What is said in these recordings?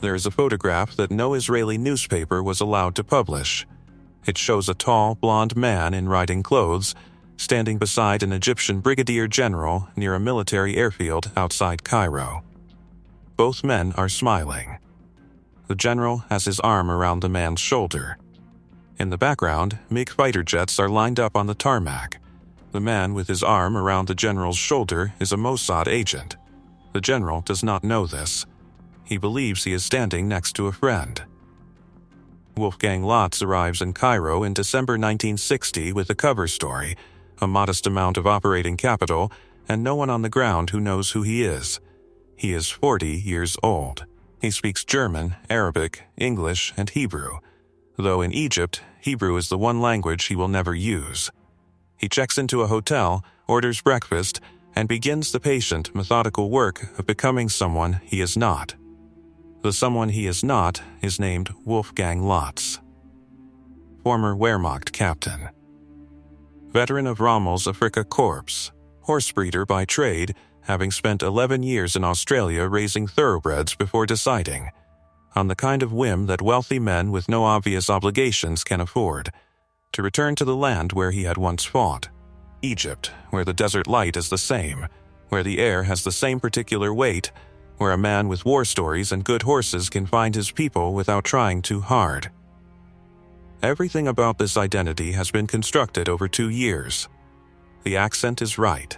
there is a photograph that no Israeli newspaper was allowed to publish. It shows a tall, blond man in riding clothes, standing beside an Egyptian brigadier general near a military airfield outside Cairo. Both men are smiling. The general has his arm around the man's shoulder. In the background, MiG fighter jets are lined up on the tarmac. The man with his arm around the general's shoulder is a Mossad agent. The general does not know this. He believes he is standing next to a friend. Wolfgang Lotz arrives in Cairo in December 1960 with a cover story, a modest amount of operating capital, and no one on the ground who knows who he is. He is 40 years old. He speaks German, Arabic, English, and Hebrew, though in Egypt, Hebrew is the one language he will never use. He checks into a hotel, orders breakfast, and begins the patient, methodical work of becoming someone he is not. The someone he is not is named Wolfgang Lotz. Former Wehrmacht captain. Veteran of Rommel's Afrika Korps, horse breeder by trade, having spent 11 years in Australia raising thoroughbreds before deciding, on the kind of whim that wealthy men with no obvious obligations can afford, to return to the land where he had once fought. Egypt, where the desert light is the same, where the air has the same particular weight, where a man with war stories and good horses can find his people without trying too hard. Everything about this identity has been constructed over 2 years. The accent is right.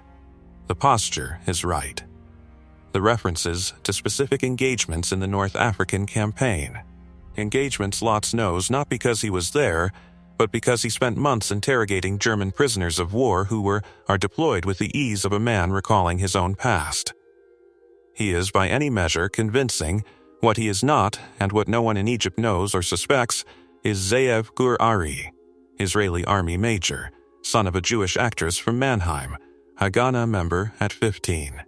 The posture is right. The references to specific engagements in the North African campaign. Engagements Lotz knows not because he was there, but because he spent months interrogating German prisoners of war who are deployed with the ease of a man recalling his own past. He is by any measure convincing. What he is not, and what no one in Egypt knows or suspects, is Ze'ev Gur-Ari, Israeli army major, son of a Jewish actress from Mannheim, Haganah member at 15.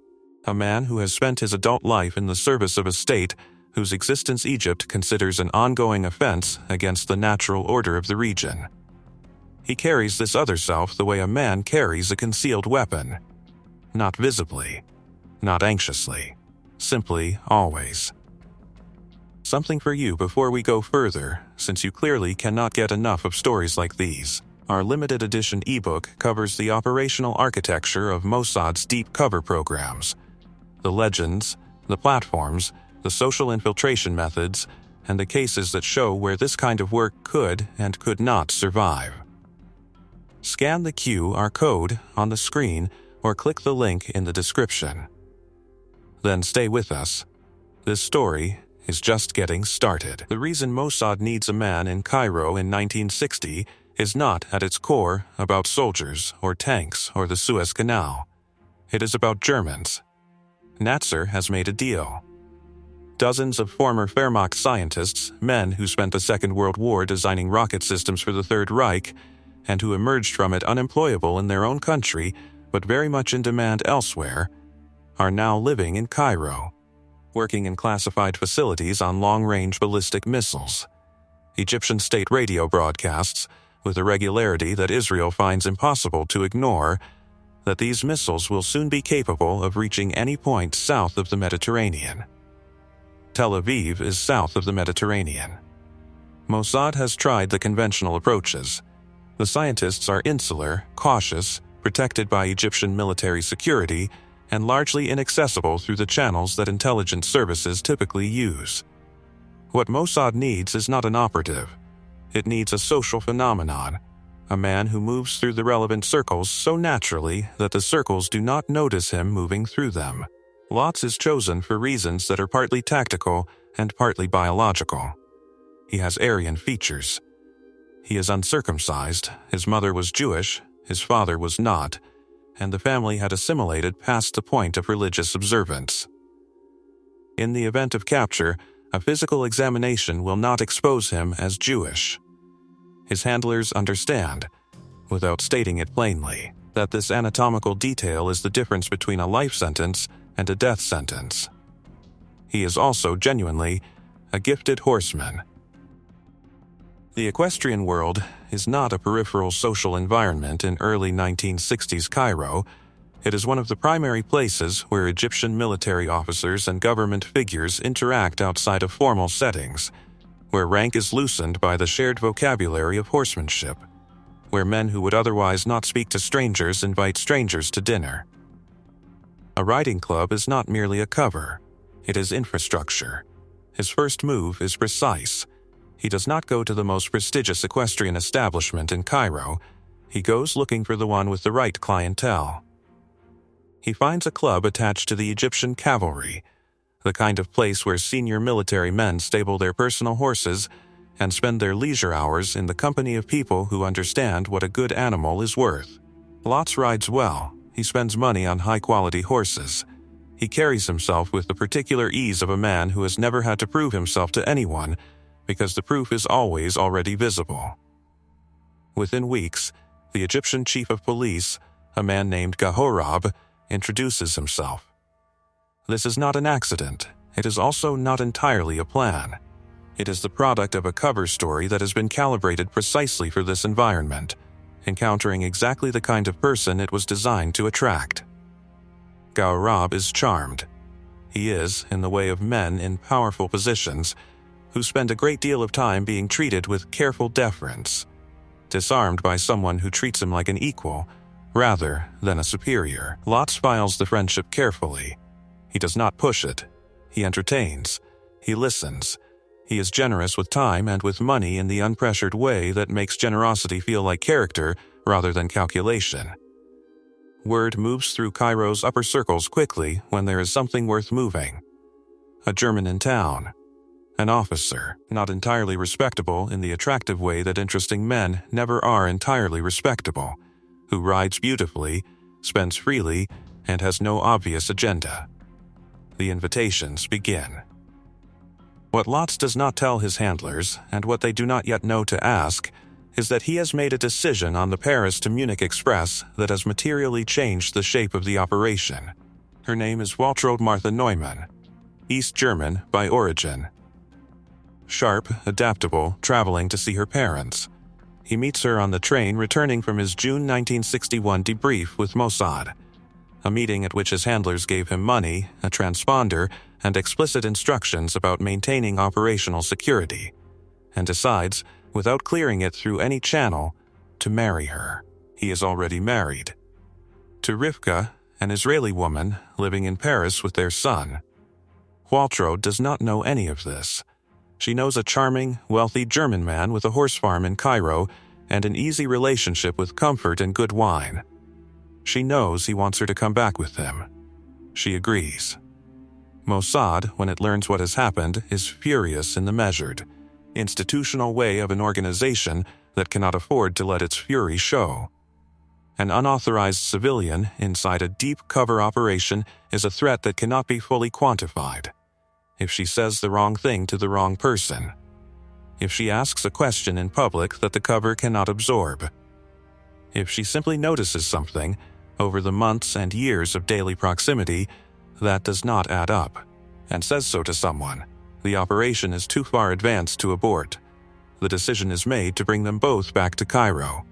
A man who has spent his adult life in the service of a state whose existence Egypt considers an ongoing offense against the natural order of the region. He carries this other self the way a man carries a concealed weapon. Not visibly, not anxiously, simply always. Something for you before we go further, since you clearly cannot get enough of stories like these. Our limited edition ebook covers the operational architecture of Mossad's deep cover programs, the legends, the platforms, the social infiltration methods, and the cases that show where this kind of work could and could not survive. Scan the QR code on the screen or click the link in the description. Then stay with us. This story is just getting started. The reason Mossad needs a man in Cairo in 1960 is not, at its core, about soldiers or tanks or the Suez Canal. It is about Germans. Natzer has made a deal. Dozens of former Wehrmacht scientists, men who spent the Second World War designing rocket systems for the Third Reich, and who emerged from it unemployable in their own country, but very much in demand elsewhere, are now living in Cairo, working in classified facilities on long-range ballistic missiles. Egyptian state radio broadcasts, with a regularity that Israel finds impossible to ignore, that these missiles will soon be capable of reaching any point south of the Mediterranean. Tel Aviv is south of the Mediterranean. Mossad has tried the conventional approaches. The scientists are insular, cautious, protected by Egyptian military security, and largely inaccessible through the channels that intelligence services typically use. What Mossad needs is not an operative. It needs a social phenomenon, a man who moves through the relevant circles so naturally that the circles do not notice him moving through them. Lotz is chosen for reasons that are partly tactical and partly biological. He has Aryan features. He is uncircumcised, his mother was Jewish, his father was not, and the family had assimilated past the point of religious observance. In the event of capture, a physical examination will not expose him as Jewish. His handlers understand, without stating it plainly, that this anatomical detail is the difference between a life sentence and a death sentence. He is also genuinely a gifted horseman. The equestrian world is not a peripheral social environment in early 1960s Cairo, It is one of the primary places where Egyptian military officers and government figures interact outside of formal settings, where rank is loosened by the shared vocabulary of horsemanship, where men who would otherwise not speak to strangers invite strangers to dinner. A riding club is not merely a cover, it is infrastructure. His first move is precise. He does not go to the most prestigious equestrian establishment in Cairo, he goes looking for the one with the right clientele. He finds a club attached to the Egyptian cavalry, the kind of place where senior military men stable their personal horses and spend their leisure hours in the company of people who understand what a good animal is worth. Lotz rides well. He spends money on high-quality horses. He carries himself with the particular ease of a man who has never had to prove himself to anyone because the proof is always already visible. Within weeks, the Egyptian chief of police, a man named Gahorab, introduces himself. This is not an accident. It is also not entirely a plan. It is the product of a cover story that has been calibrated precisely for this environment, encountering exactly the kind of person it was designed to attract. Gahorab is charmed. He is, in the way of men in powerful positions, who spend a great deal of time being treated with careful deference, disarmed by someone who treats him like an equal, rather than a superior. Lotz files the friendship carefully. He does not push it. He entertains. He listens. He is generous with time and with money in the unpressured way that makes generosity feel like character rather than calculation. Word moves through Cairo's upper circles quickly when there is something worth moving. A German in town. An officer, not entirely respectable in the attractive way that interesting men never are entirely respectable, who rides beautifully, spends freely, and has no obvious agenda. The invitations begin. What Lotz does not tell his handlers, and what they do not yet know to ask, is that he has made a decision on the Paris to Munich Express that has materially changed the shape of the operation. Her name is Waltraud Martha Neumann, East German by origin. Sharp, adaptable, traveling to see her parents. He meets her on the train returning from his June 1961 debrief with Mossad, a meeting at which his handlers gave him money, a transponder, and explicit instructions about maintaining operational security, and decides, without clearing it through any channel, to marry her. He is already married. To Rivka, an Israeli woman living in Paris with their son. Waltraud does not know any of this. She knows a charming, wealthy German man with a horse farm in Cairo and an easy relationship with comfort and good wine. She knows he wants her to come back with him. She agrees. Mossad, when it learns what has happened, is furious in the measured, institutional way of an organization that cannot afford to let its fury show. An unauthorized civilian inside a deep cover operation is a threat that cannot be fully quantified. If she says the wrong thing to the wrong person. If she asks a question in public that the cover cannot absorb. If she simply notices something, over the months and years of daily proximity, that does not add up, and says so to someone, the operation is too far advanced to abort. The decision is made to bring them both back to Cairo.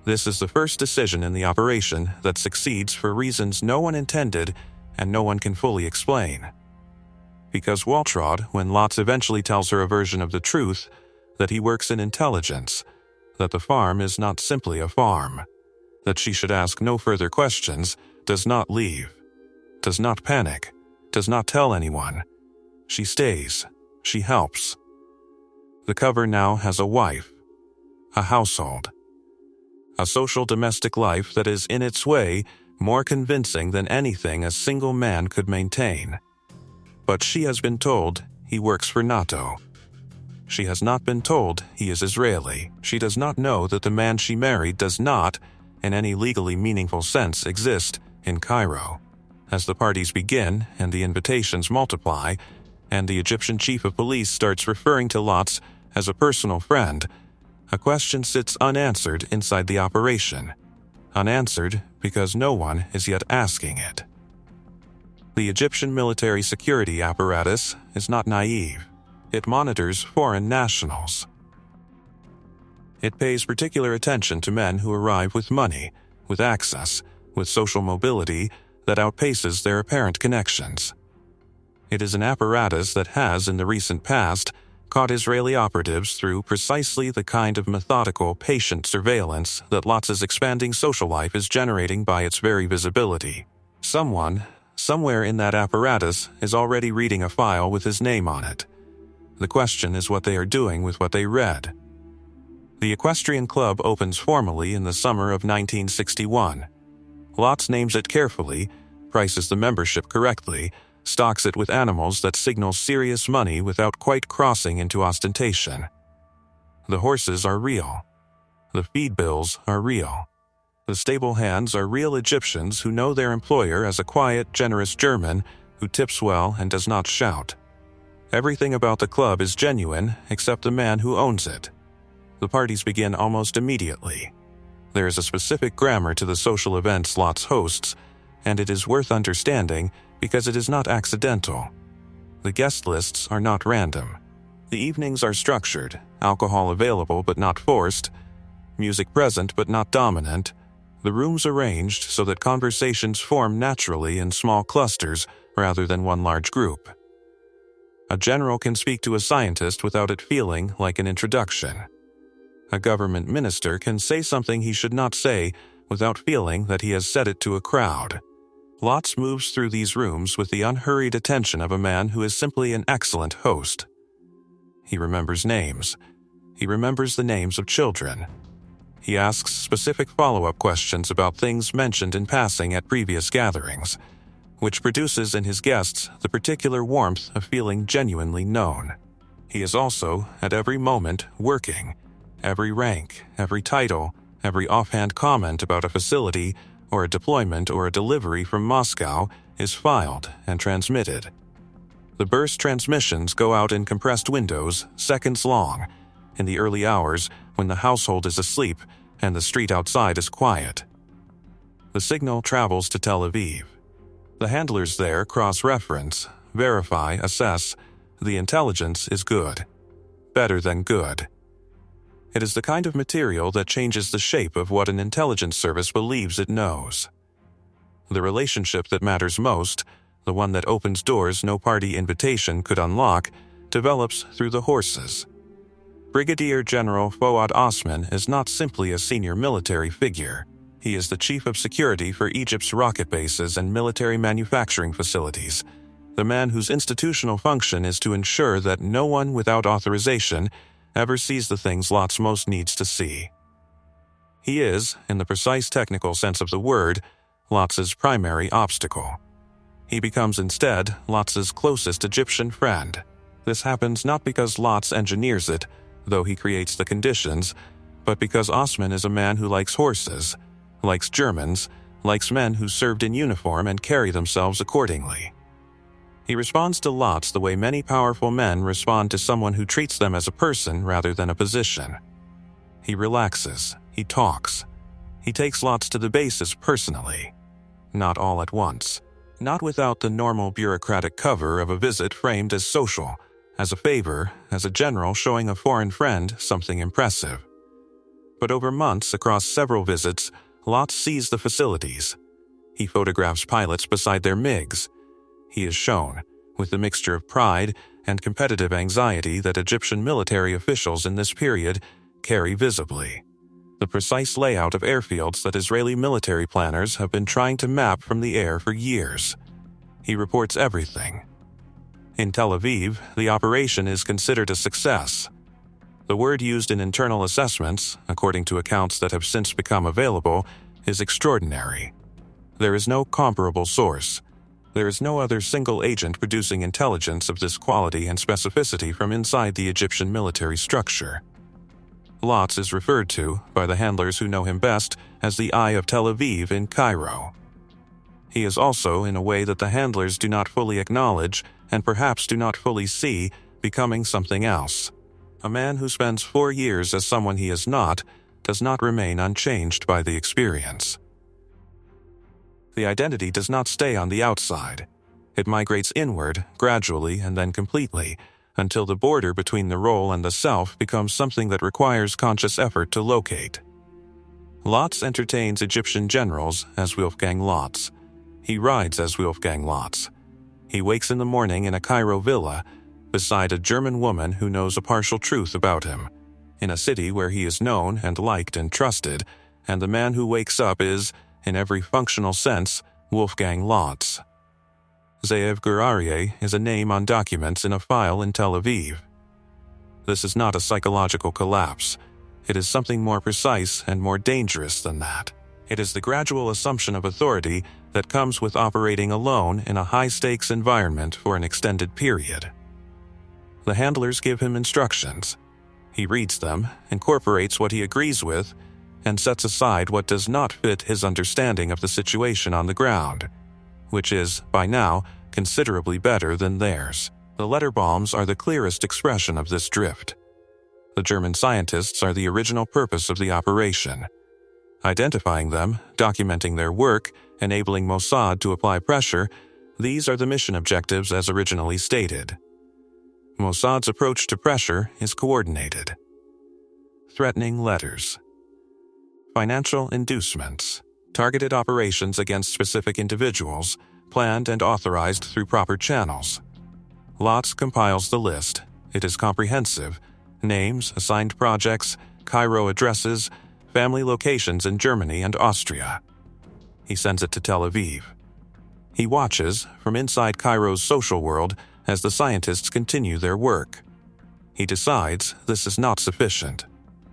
This is the first decision in the operation that succeeds for reasons no one intended and no one can fully explain. Because Waltraud, when Lotz eventually tells her a version of the truth, that he works in intelligence, that the farm is not simply a farm, that she should ask no further questions, does not leave, does not panic, does not tell anyone. She stays, she helps. The cover now has a wife, a household, a social domestic life that is in its way more convincing than anything a single man could maintain. But she has been told he works for NATO. She has not been told he is Israeli. She does not know that the man she married does not, in any legally meaningful sense, exist in Cairo. As the parties begin and the invitations multiply, and the Egyptian chief of police starts referring to Lotz as a personal friend, a question sits unanswered inside the operation. Unanswered because no one is yet asking it. The Egyptian military security apparatus is not naive. It monitors foreign nationals. It pays particular attention to men who arrive with money, with access, with social mobility that outpaces their apparent connections. It is an apparatus that has, in the recent past, caught Israeli operatives through precisely the kind of methodical, patient surveillance that Lotz's expanding social life is generating by its very visibility. Someone, somewhere in that apparatus, is already reading a file with his name on it. The question is what they are doing with what they read. The Equestrian Club opens formally in the summer of 1961. Lotz names it carefully, prices the membership correctly, stocks it with animals that signal serious money without quite crossing into ostentation. The horses are real. The feed bills are real. The stable hands are real Egyptians who know their employer as a quiet, generous German who tips well and does not shout. Everything about the club is genuine except the man who owns it. The parties begin almost immediately. There is a specific grammar to the social events Lotz hosts, and it is worth understanding because it is not accidental. The guest lists are not random. The evenings are structured, alcohol available but not forced, music present but not dominant, the rooms arranged so that conversations form naturally in small clusters rather than one large group. A general can speak to a scientist without it feeling like an introduction. A government minister can say something he should not say without feeling that he has said it to a crowd. Lotz moves through these rooms with the unhurried attention of a man who is simply an excellent host. He remembers names. He remembers the names of children. He asks specific follow-up questions about things mentioned in passing at previous gatherings, which produces in his guests the particular warmth of feeling genuinely known. He is also, at every moment, working. Every rank, every title, every offhand comment about a facility or a deployment or a delivery from Moscow is filed and transmitted. The burst transmissions go out in compressed windows, seconds long, in the early hours when the household is asleep and the street outside is quiet. The signal travels to Tel Aviv. The handlers there cross-reference, verify, assess. The intelligence is good. Better than good. It is the kind of material that changes the shape of what an intelligence service believes it knows. The relationship that matters most, the one that opens doors no party invitation could unlock, develops through the horses. Brigadier General Fouad Osman is not simply a senior military figure. He is the chief of security for Egypt's rocket bases and military manufacturing facilities, the man whose institutional function is to ensure that no one without authorization ever sees the things Lotz most needs to see. He is, in the precise technical sense of the word, Lotz's primary obstacle. He becomes instead Lotz's closest Egyptian friend. This happens not because Lotz engineers it, though he creates the conditions, but because Osman is a man who likes horses, likes Germans, likes men who served in uniform and carry themselves accordingly. He responds to Lotz the way many powerful men respond to someone who treats them as a person rather than a position. He relaxes, he talks. He takes Lotz to the bases personally. Not all at once. Not without the normal bureaucratic cover of a visit framed as social, as a favor, as a general showing a foreign friend something impressive. But over months across several visits, Lotz sees the facilities. He photographs pilots beside their MiGs. He is shown, with the mixture of pride and competitive anxiety that Egyptian military officials in this period carry visibly, the precise layout of airfields that Israeli military planners have been trying to map from the air for years. He reports everything. In Tel Aviv, the operation is considered a success. The word used in internal assessments, according to accounts that have since become available, is extraordinary. There is no comparable source. There is no other single agent producing intelligence of this quality and specificity from inside the Egyptian military structure. Lotz is referred to, by the handlers who know him best, as the Eye of Tel Aviv in Cairo. He is also, in a way that the handlers do not fully acknowledge, and perhaps do not fully see, becoming something else. A man who spends 4 years as someone he is not, does not remain unchanged by the experience. The identity does not stay on the outside. It migrates inward, gradually and then completely, until the border between the role and the self becomes something that requires conscious effort to locate. Lotz entertains Egyptian generals as Wolfgang Lotz. He rides as Wolfgang Lotz. He wakes in the morning in a Cairo villa beside a German woman who knows a partial truth about him, in a city where he is known and liked and trusted, and the man who wakes up is, in every functional sense, Wolfgang Lotz. Ze'ev Gurarie is a name on documents in a file in Tel Aviv. This is not a psychological collapse. It is something more precise and more dangerous than that. It is the gradual assumption of authority that comes with operating alone in a high-stakes environment for an extended period. The handlers give him instructions. He reads them, incorporates what he agrees with, and sets aside what does not fit his understanding of the situation on the ground, which is, by now, considerably better than theirs. The letter bombs are the clearest expression of this drift. The German scientists are the original purpose of the operation. Identifying them, documenting their work, enabling Mossad to apply pressure, these are the mission objectives as originally stated. Mossad's approach to pressure is coordinated. Threatening letters. Financial inducements. Targeted operations against specific individuals, planned and authorized through proper channels. Lotz compiles the list. It is comprehensive. Names, assigned projects, Cairo addresses, family locations in Germany and Austria. He sends it to Tel Aviv. He watches, from inside Cairo's social world, as the scientists continue their work. He decides this is not sufficient.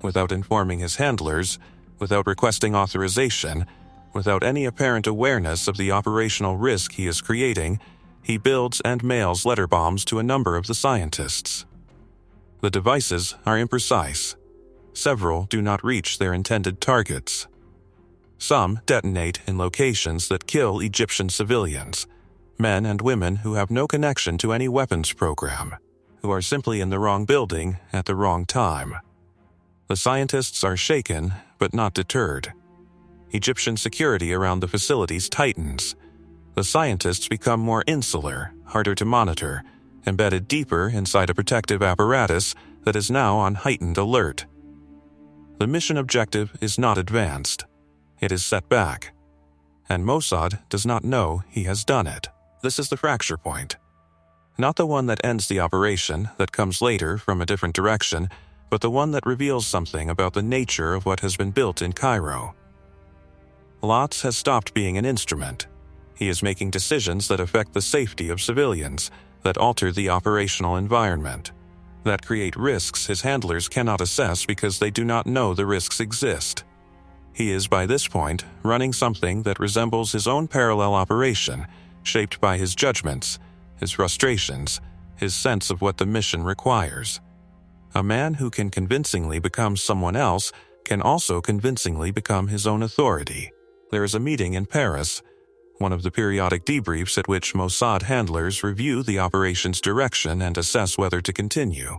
Without informing his handlers, without requesting authorization, without any apparent awareness of the operational risk he is creating, he builds and mails letter bombs to a number of the scientists. The devices are imprecise. Several do not reach their intended targets. Some detonate in locations that kill Egyptian civilians, men and women who have no connection to any weapons program, who are simply in the wrong building at the wrong time. The scientists are shaken, but not deterred. Egyptian security around the facilities tightens. The scientists become more insular, harder to monitor, embedded deeper inside a protective apparatus that is now on heightened alert. The mission objective is not advanced. It is set back. And Mossad does not know he has done it. This is the fracture point. Not the one that ends the operation, that comes later from a different direction, but the one that reveals something about the nature of what has been built in Cairo. Lotz has stopped being an instrument. He is making decisions that affect the safety of civilians, that alter the operational environment, that create risks his handlers cannot assess because they do not know the risks exist. He is, by this point, running something that resembles his own parallel operation, shaped by his judgments, his frustrations, his sense of what the mission requires. A man who can convincingly become someone else can also convincingly become his own authority. There is a meeting in Paris, one of the periodic debriefs at which Mossad handlers review the operation's direction and assess whether to continue.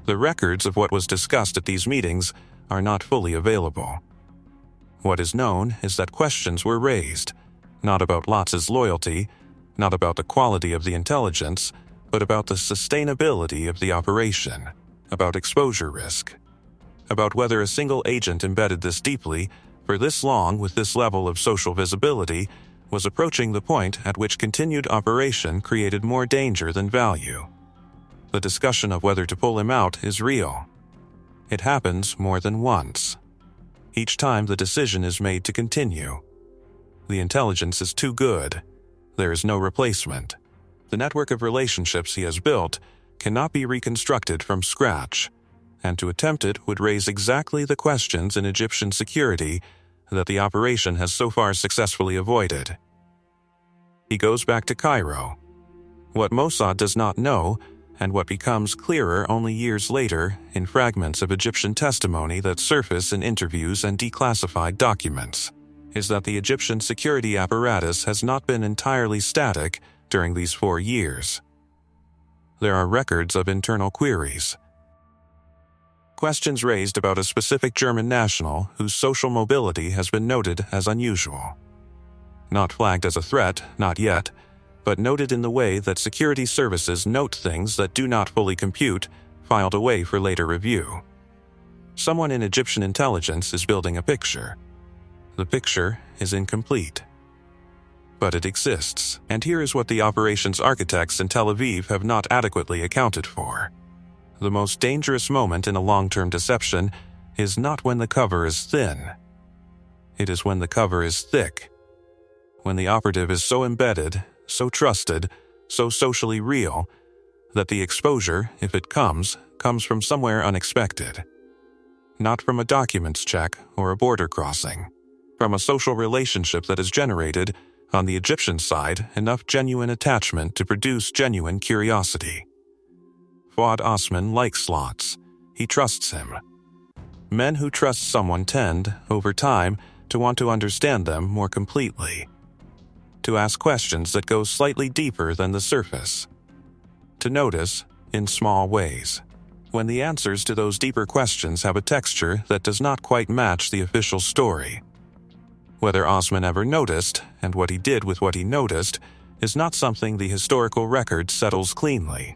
The records of what was discussed at these meetings are not fully available. What is known is that questions were raised, not about Lotz's loyalty, not about the quality of the intelligence, but about the sustainability of the operation, about exposure risk, about whether a single agent embedded this deeply, for this long with this level of social visibility, was approaching the point at which continued operation created more danger than value. The discussion of whether to pull him out is real. It happens more than once. Each time the decision is made to continue. The intelligence is too good. There is no replacement. The network of relationships he has built cannot be reconstructed from scratch, and to attempt it would raise exactly the questions in Egyptian security that the operation has so far successfully avoided. He goes back to Cairo. What Mossad does not know, and what becomes clearer only years later in fragments of Egyptian testimony that surface in interviews and declassified documents, is that the Egyptian security apparatus has not been entirely static during these 4 years. There are records of internal queries. Questions raised about a specific German national whose social mobility has been noted as unusual. Not flagged as a threat, not yet, but noted in the way that security services note things that do not fully compute, filed away for later review. Someone in Egyptian intelligence is building a picture. The picture is incomplete. But it exists, and here is what the operations architects in Tel Aviv have not adequately accounted for. The most dangerous moment in a long-term deception is not when the cover is thin. It is when the cover is thick. When the operative is so embedded, so trusted, so socially real, that the exposure, if it comes from somewhere unexpected. Not from a documents check or a border crossing. From a social relationship that has generated, on the Egyptian side, enough genuine attachment to produce genuine curiosity. Fuad Osman likes Lotz. He trusts him. Men who trust someone tend, over time, to want to understand them more completely. To ask questions that go slightly deeper than the surface. To notice, in small ways, when the answers to those deeper questions have a texture that does not quite match the official story. Whether Osman ever noticed, and what he did with what he noticed, is not something the historical record settles cleanly.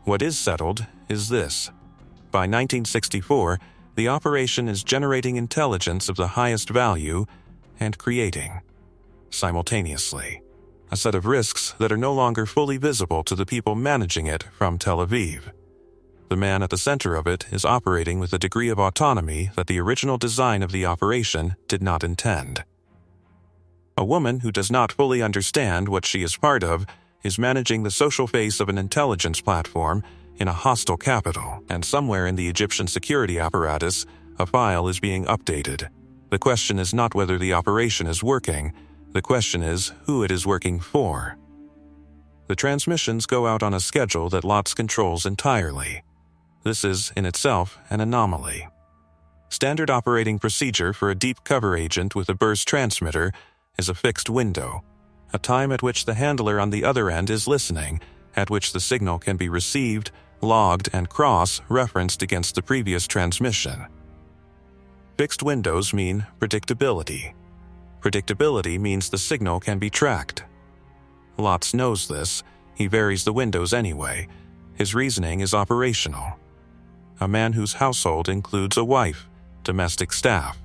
What is settled is this. By 1964, the operation is generating intelligence of the highest value and creating, simultaneously, a set of risks that are no longer fully visible to the people managing it from Tel Aviv. The man at the center of it is operating with a degree of autonomy that the original design of the operation did not intend. A woman who does not fully understand what she is part of is managing the social face of an intelligence platform in a hostile capital, and somewhere in the Egyptian security apparatus, a file is being updated. The question is not whether the operation is working, the question is who it is working for. The transmissions go out on a schedule that Lotz controls entirely. This is, in itself, an anomaly. Standard operating procedure for a deep cover agent with a burst transmitter is a fixed window, a time at which the handler on the other end is listening, at which the signal can be received, logged, and cross-referenced against the previous transmission. Fixed windows mean predictability. Predictability means the signal can be tracked. Lotz knows this. He varies the windows anyway. His reasoning is operational. A man whose household includes a wife, domestic staff,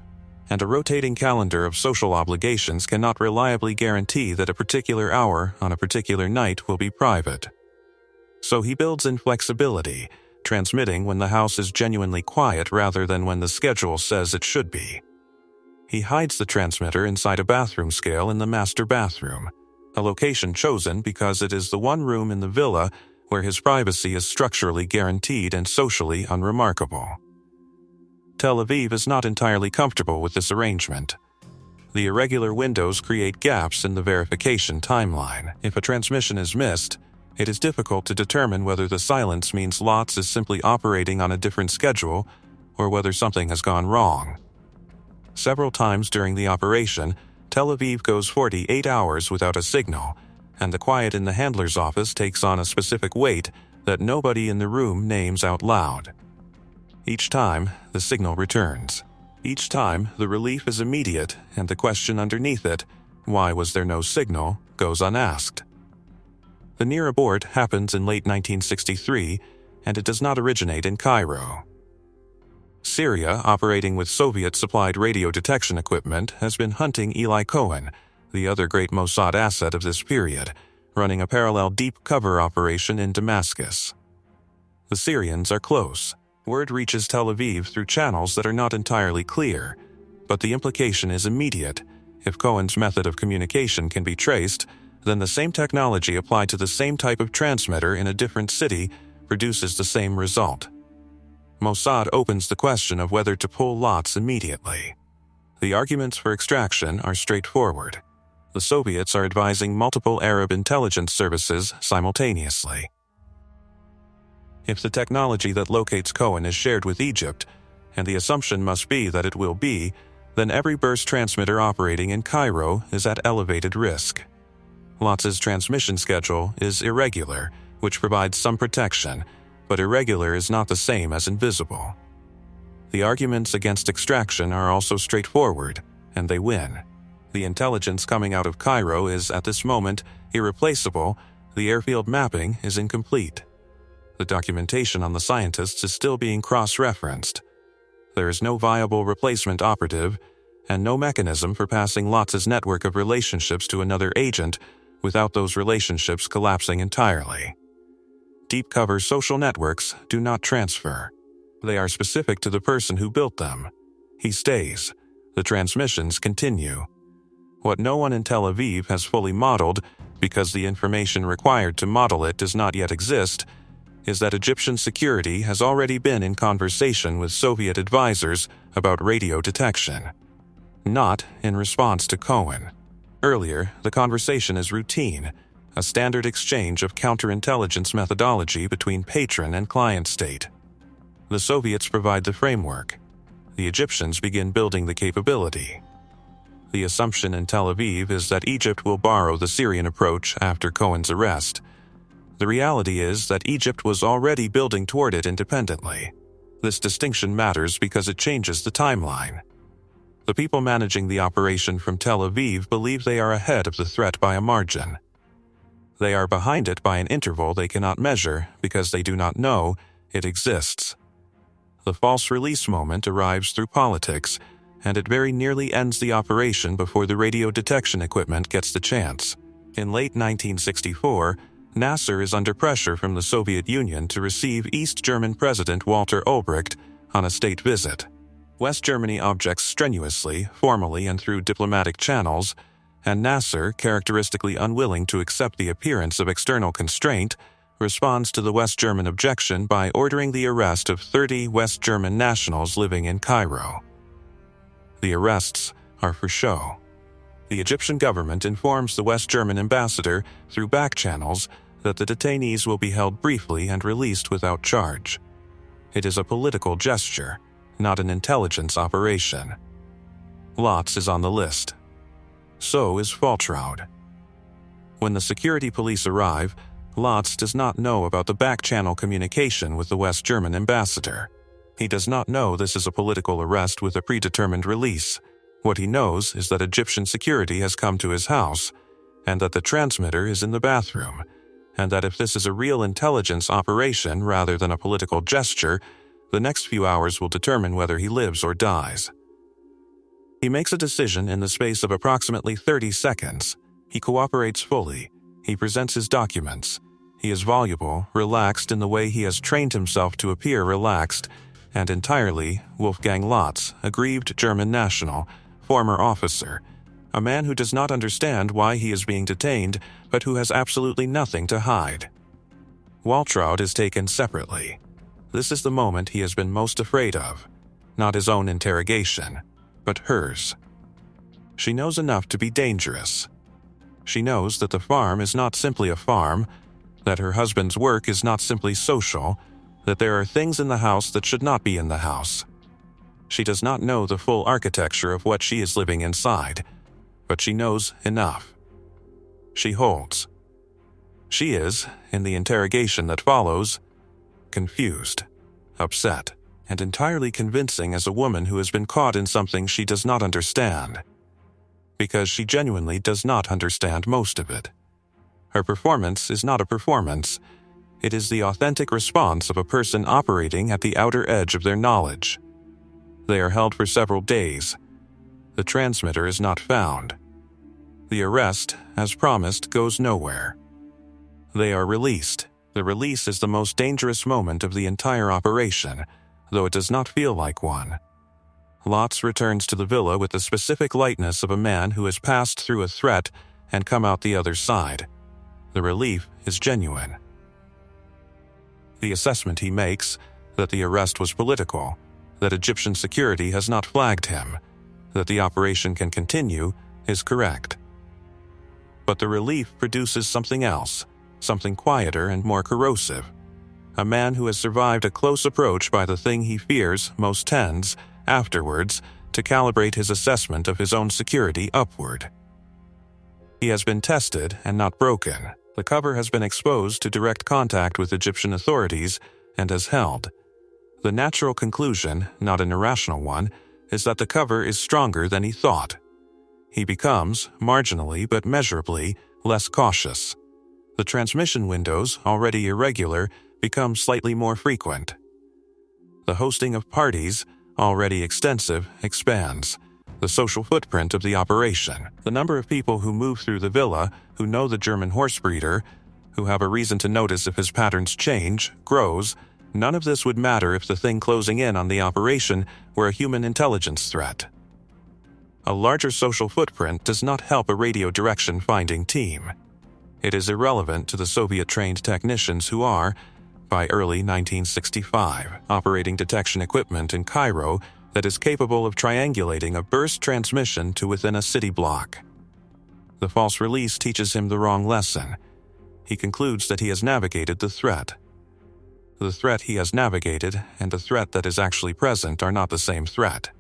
and a rotating calendar of social obligations cannot reliably guarantee that a particular hour on a particular night will be private. So he builds in flexibility, transmitting when the house is genuinely quiet rather than when the schedule says it should be. He hides the transmitter inside a bathroom scale in the master bathroom, a location chosen because it is the one room in the villa where his privacy is structurally guaranteed and socially unremarkable. Tel Aviv is not entirely comfortable with this arrangement. The irregular windows create gaps in the verification timeline. If a transmission is missed, it is difficult to determine whether the silence means Lotz is simply operating on a different schedule or whether something has gone wrong. Several times during the operation, Tel Aviv goes 48 hours without a signal, and the quiet in the handler's office takes on a specific weight that nobody in the room names out loud. Each time, the signal returns. Each time, the relief is immediate, and the question underneath it, why was there no signal, goes unasked. The near abort happens in late 1963, and it does not originate in Cairo. Syria, operating with Soviet-supplied radio detection equipment, has been hunting Eli Cohen, the other great Mossad asset of this period, running a parallel deep cover operation in Damascus. The Syrians are close. Word reaches Tel Aviv through channels that are not entirely clear, but the implication is immediate. If Cohen's method of communication can be traced, then the same technology applied to the same type of transmitter in a different city produces the same result. Mossad opens the question of whether to pull Lotz immediately. The arguments for extraction are straightforward. The Soviets are advising multiple Arab intelligence services simultaneously. If the technology that locates Cohen is shared with Egypt, and the assumption must be that it will be, then every burst transmitter operating in Cairo is at elevated risk. Lotz's transmission schedule is irregular, which provides some protection, but irregular is not the same as invisible. The arguments against extraction are also straightforward, and they win. The intelligence coming out of Cairo is, at this moment, irreplaceable. The airfield mapping is incomplete. The documentation on the scientists is still being cross-referenced. There is no viable replacement operative, and no mechanism for passing Lots' network of relationships to another agent without those relationships collapsing entirely. Deep cover social networks do not transfer. They are specific to the person who built them. He stays. The transmissions continue. What no one in Tel Aviv has fully modeled, because the information required to model it does not yet exist, is that Egyptian security has already been in conversation with Soviet advisors about radio detection. Not in response to Cohen. Earlier, the conversation is routine, a standard exchange of counterintelligence methodology between patron and client state. The Soviets provide the framework. The Egyptians begin building the capability. The assumption in Tel Aviv is that Egypt will borrow the Syrian approach after Cohen's arrest. The reality is that Egypt was already building toward it independently. This distinction matters because it changes the timeline. The people managing the operation from Tel Aviv believe they are ahead of the threat by a margin. They are behind it by an interval they cannot measure because they do not know it exists. The false release moment arrives through politics, and it very nearly ends the operation before the radio detection equipment gets the chance. In late 1964, Nasser is under pressure from the Soviet Union to receive East German President Walter Ulbricht on a state visit. West Germany objects strenuously, formally and through diplomatic channels, and Nasser, characteristically unwilling to accept the appearance of external constraint, responds to the West German objection by ordering the arrest of 30 West German nationals living in Cairo. The arrests are for show. The Egyptian government informs the West German ambassador through back channels that the detainees will be held briefly and released without charge. It is a political gesture, not an intelligence operation. Lots is on the list. So is Faltraud. When the security police arrive, Lots does not know about the back-channel communication with the West German ambassador. He does not know this is a political arrest with a predetermined release. What he knows is that Egyptian security has come to his house, and that the transmitter is in the bathroom, and that if this is a real intelligence operation rather than a political gesture, the next few hours will determine whether he lives or dies. He makes a decision in the space of approximately 30 seconds. He cooperates fully. He presents his documents. He is voluble, relaxed in the way he has trained himself to appear relaxed, and entirely Wolfgang Lotz, a grieved German national, former officer, a man who does not understand why he is being detained, but who has absolutely nothing to hide. Waltraud is taken separately. This is the moment he has been most afraid of, not his own interrogation, but hers. She knows enough to be dangerous. She knows that the farm is not simply a farm, that her husband's work is not simply social, that there are things in the house that should not be in the house. She does not know the full architecture of what she is living inside, but she knows enough. She holds. She is, in the interrogation that follows, confused, upset, and entirely convincing as a woman who has been caught in something she does not understand. Because she genuinely does not understand most of it. Her performance is not a performance. It is the authentic response of a person operating at the outer edge of their knowledge. They are held for several days. The transmitter is not found. The arrest, as promised, goes nowhere. They are released. The release is the most dangerous moment of the entire operation, though it does not feel like one. Lotz returns to the villa with the specific lightness of a man who has passed through a threat and come out the other side. The relief is genuine. The assessment he makes, that the arrest was political, that Egyptian security has not flagged him, that the operation can continue, is correct. But the relief produces something else, something quieter and more corrosive. A man who has survived a close approach by the thing he fears most tends, afterwards, to calibrate his assessment of his own security upward. He has been tested and not broken. The cover has been exposed to direct contact with Egyptian authorities and has held. The natural conclusion, not an irrational one, is that the cover is stronger than he thought. He becomes, marginally but measurably, less cautious. The transmission windows, already irregular, become slightly more frequent. The hosting of parties, already extensive, expands. The social footprint of the operation, the number of people who move through the villa, who know the German horse breeder, who have a reason to notice if his patterns change, grows. None of this would matter if the thing closing in on the operation were a human intelligence threat. A larger social footprint does not help a radio direction finding team. It is irrelevant to the Soviet-trained technicians who are, by early 1965, operating detection equipment in Cairo that is capable of triangulating a burst transmission to within a city block. The false release teaches him the wrong lesson. He concludes that he has navigated the threat. The threat he has navigated and the threat that is actually present are not the same threat.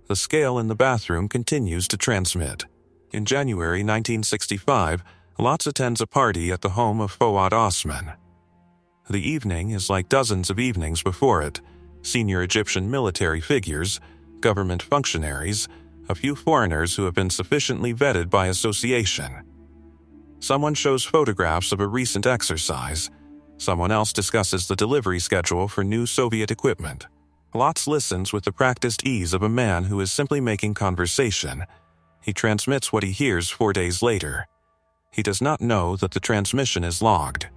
The scale in the bathroom continues to transmit. In January 1965, Lotz attends a party at the home of Fuad Osman. The evening is like dozens of evenings before it. Senior Egyptian military figures, government functionaries, a few foreigners who have been sufficiently vetted by association. Someone shows photographs of a recent exercise. Someone else discusses the delivery schedule for new Soviet equipment. Lotz listens with the practiced ease of a man who is simply making conversation. He transmits what he hears 4 days later. He does not know that the transmission is logged.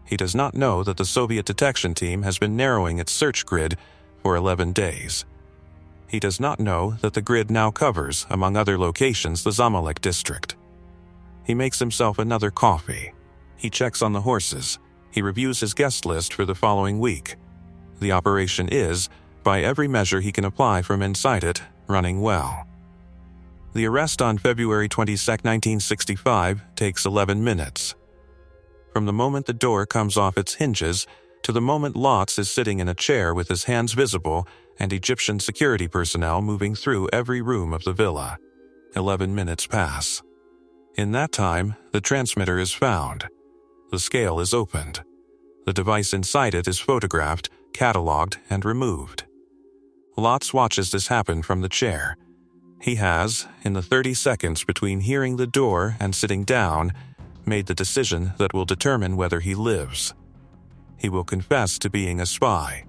He does not know that the Soviet detection team has been narrowing its search grid for 11 days. He does not know that the grid now covers, among other locations, the Zamalek district. He makes himself another coffee. He checks on the horses. He reviews his guest list for the following week. The operation is, by every measure he can apply from inside it, running well. The arrest on February 22, 1965, takes 11 minutes. From the moment the door comes off its hinges to the moment Lotz is sitting in a chair with his hands visible and Egyptian security personnel moving through every room of the villa. 11 minutes pass. In that time, the transmitter is found. The scale is opened. The device inside it is photographed, catalogued, and removed. Lotz watches this happen from the chair. He has, in the 30 seconds between hearing the door and sitting down, made the decision that will determine whether he lives. He will confess to being a spy.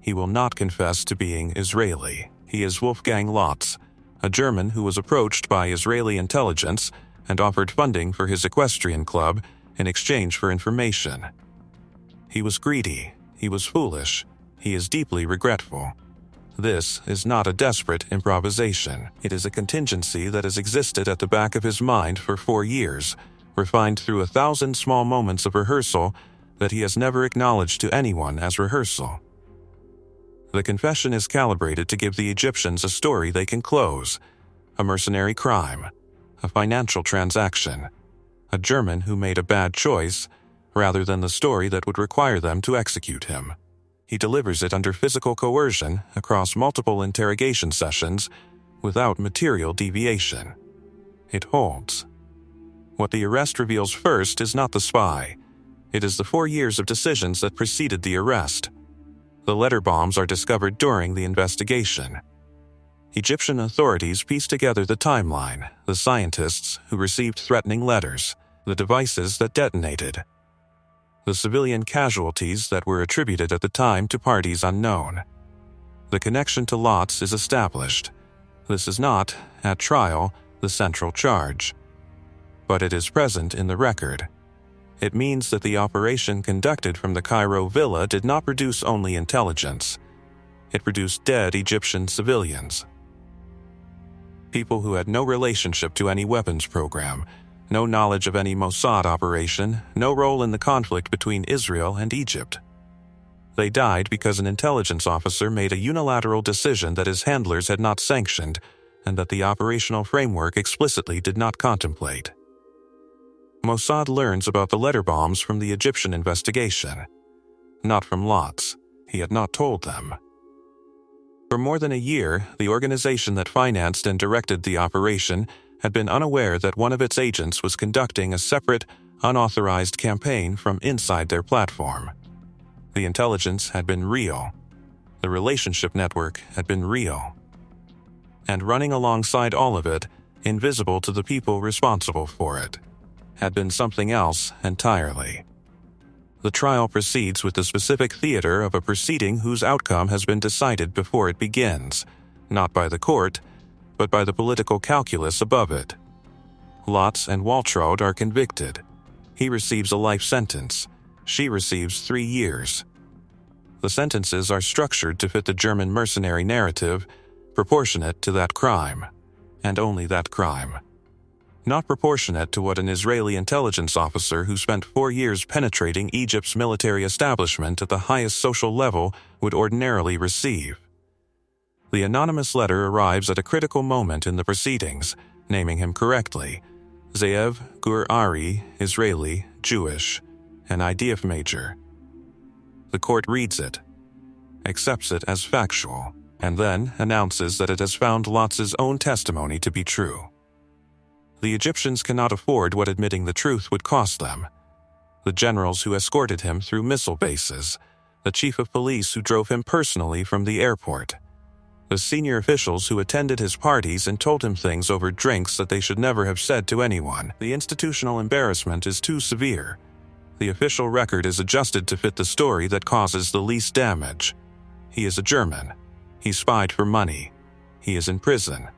He will not confess to being Israeli. He is Wolfgang Lotz, a German who was approached by Israeli intelligence and offered funding for his equestrian club in exchange for information. He was greedy. He was foolish. He is deeply regretful. This is not a desperate improvisation. It is a contingency that has existed at the back of his mind for 4 years, refined through 1,000 small moments of rehearsal that he has never acknowledged to anyone as rehearsal. The confession is calibrated to give the Egyptians a story they can close, a mercenary crime, a financial transaction, a German who made a bad choice, rather than the story that would require them to execute him. He delivers it under physical coercion across multiple interrogation sessions without material deviation. It holds. What the arrest reveals first is not the spy. It is the 4 years of decisions that preceded the arrest. The letter bombs are discovered during the investigation. Egyptian authorities piece together the timeline, the scientists who received threatening letters, the devices that detonated, the civilian casualties that were attributed at the time to parties unknown. The connection to Lotz is established. This is not, at trial, the central charge. But it is present in the record. It means that the operation conducted from the Cairo villa did not produce only intelligence. It produced dead Egyptian civilians. People who had no relationship to any weapons program, no knowledge of any Mossad operation, no role in the conflict between Israel and Egypt. They died because an intelligence officer made a unilateral decision that his handlers had not sanctioned and that the operational framework explicitly did not contemplate. Mossad learns about the letter bombs from the Egyptian investigation, not from Lotz. He had not told them. For more than a year, the organization that financed and directed the operation had been unaware that one of its agents was conducting a separate, unauthorized campaign from inside their platform. The intelligence had been real. The relationship network had been real. And running alongside all of it, invisible to the people responsible for it, had been something else entirely. The trial proceeds with the specific theater of a proceeding whose outcome has been decided before it begins, not by the court, but by the political calculus above it. Lotz and Waltraud are convicted. He receives a life sentence. She receives 3 years. The sentences are structured to fit the German mercenary narrative, proportionate to that crime, and only that crime. Not proportionate to what an Israeli intelligence officer who spent 4 years penetrating Egypt's military establishment at the highest social level would ordinarily receive. The anonymous letter arrives at a critical moment in the proceedings, naming him correctly: Ze'ev Gur Ari, Israeli, Jewish, an IDF major. The court reads it, accepts it as factual, and then announces that it has found Lotz's own testimony to be true. The Egyptians cannot afford what admitting the truth would cost them. The generals who escorted him through missile bases, the chief of police who drove him personally from the airport, the senior officials who attended his parties and told him things over drinks that they should never have said to anyone. The institutional embarrassment is too severe. The official record is adjusted to fit the story that causes the least damage. He is a German. He spied for money. He is in prison.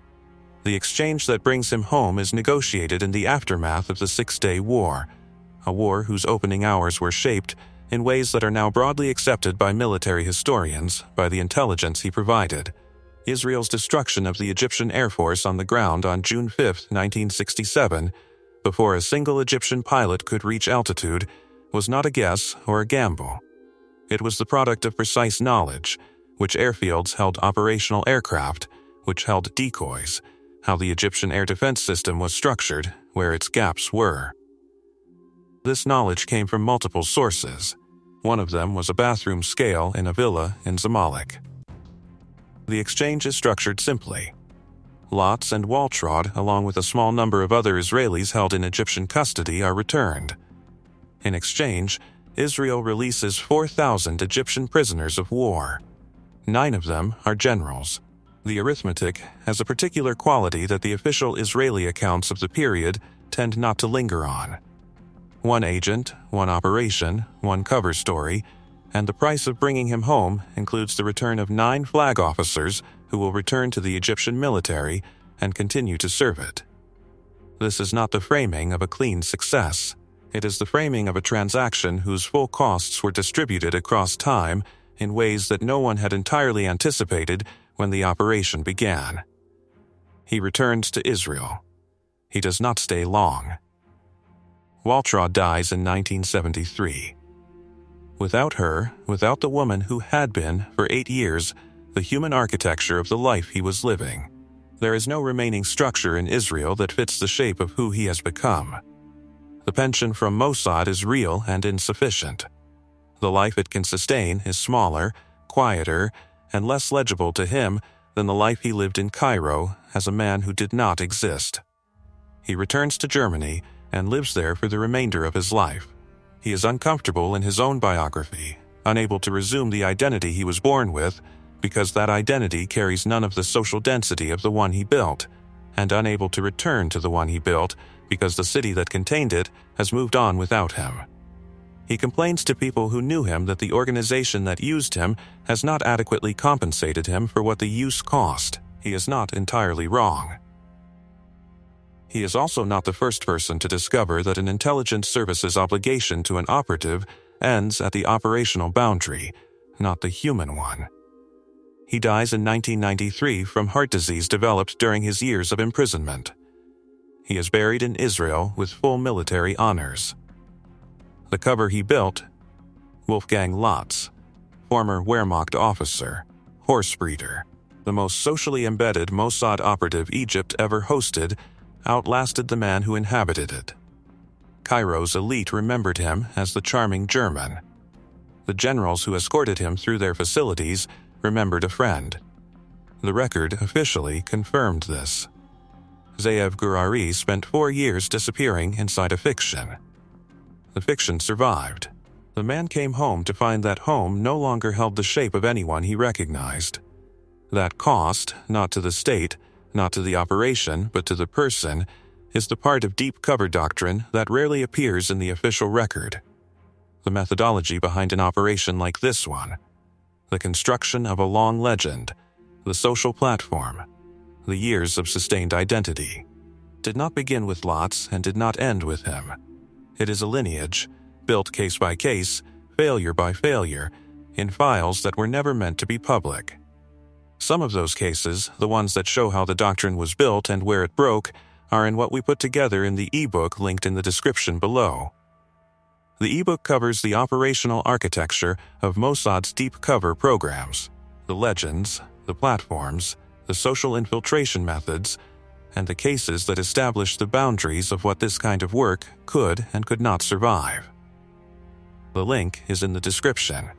The exchange that brings him home is negotiated in the aftermath of the Six-Day War, a war whose opening hours were shaped in ways that are now broadly accepted by military historians by the intelligence he provided. Israel's destruction of the Egyptian Air Force on the ground on June 5, 1967, before a single Egyptian pilot could reach altitude, was not a guess or a gamble. It was the product of precise knowledge, which airfields held operational aircraft, which held decoys, how the Egyptian air defense system was structured, where its gaps were. This knowledge came from multiple sources. One of them was a bathroom scale in a villa in Zamalek. The exchange is structured simply. Lotz and Waltraud, along with a small number of other Israelis held in Egyptian custody, are returned. In exchange, Israel releases 4,000 Egyptian prisoners of war. 9 of them are generals. The arithmetic has a particular quality that the official Israeli accounts of the period tend not to linger on. 1 agent, 1 operation, 1 cover story, and the price of bringing him home includes the return of 9 flag officers who will return to the Egyptian military and continue to serve it. This is not the framing of a clean success. It is the framing of a transaction whose full costs were distributed across time in ways that no one had entirely anticipated when the operation began. He returns to Israel. He does not stay long. Waltraud dies in 1973. Without her, without the woman who had been, for 8 years, the human architecture of the life he was living, there is no remaining structure in Israel that fits the shape of who he has become. The pension from Mossad is real and insufficient. The life it can sustain is smaller, quieter, and less legible to him than the life he lived in Cairo as a man who did not exist. He returns to Germany and lives there for the remainder of his life. He is uncomfortable in his own biography, unable to resume the identity he was born with because that identity carries none of the social density of the one he built, and unable to return to the one he built because the city that contained it has moved on without him. He complains to people who knew him that the organization that used him has not adequately compensated him for what the use cost. He is not entirely wrong. He is also not the first person to discover that an intelligence service's obligation to an operative ends at the operational boundary, not the human one. He dies in 1993 from heart disease developed during his years of imprisonment. He is buried in Israel with full military honors. The cover he built: Wolfgang Lotz, former Wehrmacht officer, horse breeder, the most socially embedded Mossad operative Egypt ever hosted, outlasted the man who inhabited it. Cairo's elite remembered him as the charming German. The generals who escorted him through their facilities remembered a friend. The record officially confirmed this. Ze'ev Gur Ari spent 4 years disappearing inside a fiction. The fiction survived. The man came home to find that home no longer held the shape of anyone he recognized. That cost, not to the state, not to the operation, but to the person, is the part of deep cover doctrine that rarely appears in the official record. the methodology behind an operation like this one, the construction of a long legend, the social platform, the years of sustained identity, did not begin with Lotz and did not end with him. It is a lineage, built case by case, failure by failure, in files that were never meant to be public. Some of those cases, the ones that show how the doctrine was built and where it broke, are in what we put together in the ebook linked in the description below. The ebook covers the operational architecture of Mossad's deep cover programs, the legends, the platforms, the social infiltration methods, and the cases that establish the boundaries of what this kind of work could and could not survive. The link is in the description.